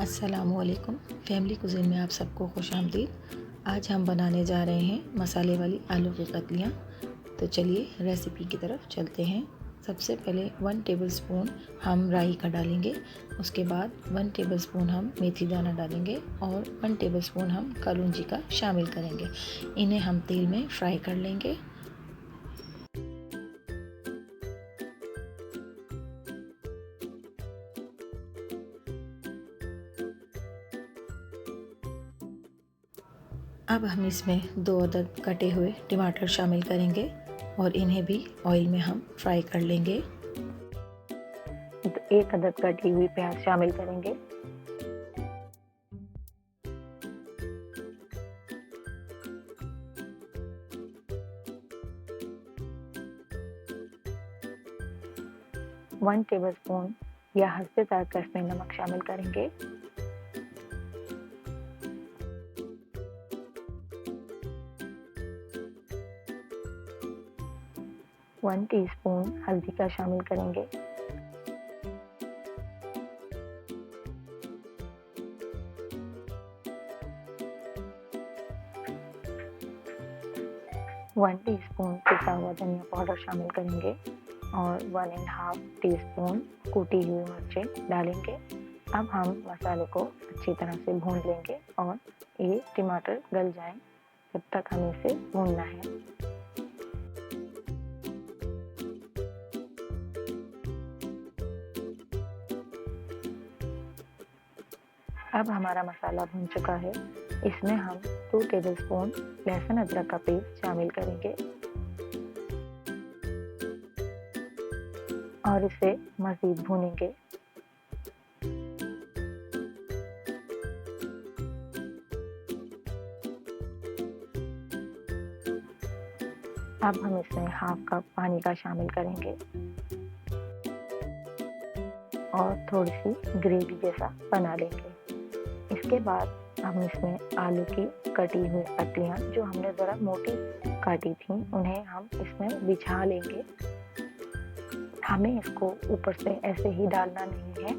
अस्सलामुअलैकुम। Family cuisine में आप सबको खुशामदीद। आज हम बनाने जा रहे हैं मसाले वाली आलू की कतलियाँ। तो चलिए रेसिपी की तरफ चलते हैं। सबसे पहले 1 टेबलस्पून हम राई का डालेंगे। उसके बाद 1 टेबलस्पून हम मेथी दाना डालेंगे और 1 टेबलस्पून हम कलौंजी का शामिल करेंगे। इन्हें हम तेल में फ्राई कर लेंगे। अब हम इसमें 2 अदद कटे हुए टमाटर शामिल करेंगे और इन्हें भी ऑयल में हम फ्राई कर लेंगे। तो 1 अदद कटी हुई प्याज शामिल करेंगे। वन टेबलस्पून या हस्बे जायका इसमें नमक शामिल करेंगे। वन टीस्पून हल्दी का शामिल करेंगे। वन टीस्पून पिसा हुआ धनिया पाउडर शामिल करेंगे और 1.5 टीस्पून कूटी हुई मिर्चें डालेंगे। अब हम मसाले को अच्छी तरह से भून लेंगे और ये टमाटर गल जाएं, जब तक हमें इसे भूनना है। अब हमारा मसाला भून चुका है। इसमें हम 2 टेबलस्पून लहसुन अदरक का पेस्ट शामिल करेंगे और इसे मज़ीद भूनेंगे। अब हम इसमें 1/2 कप पानी का शामिल करेंगे और थोड़ी सी ग्रेवी जैसा बना लेंगे। इसके बाद हम इसमें आलू की कटी हुई कतलियाँ जो हमने ज़रा मोटी काटी थी, उन्हें हम इसमें बिछा लेंगे। हमें इसको ऊपर से ऐसे ही डालना नहीं है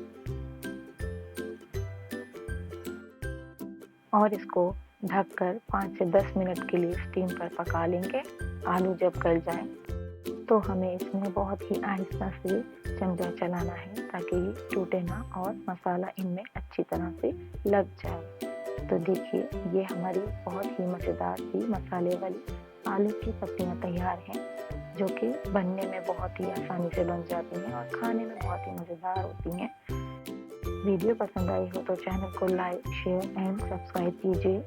और इसको ढककर 5 से 10 मिनट के लिए स्टीम पर पका लेंगे। आलू जब गल जाए तो हमें इसमें बहुत ही आहिस्ता से चमचा चलाना है ताकि ये टूटे ना और मसाला इनमें अच्छी तरह से लग जाए। तो देखिए, ये हमारी बहुत ही मज़ेदार सी मसाले वाली आलू की कतलियाँ तैयार हैं, जो कि बनने में बहुत ही आसानी से बन जाती हैं और खाने में बहुत ही मज़ेदार होती हैं। वीडियो पसंद आई हो तो चैनल को लाइक, शेयर एंड सब्सक्राइब कीजिए।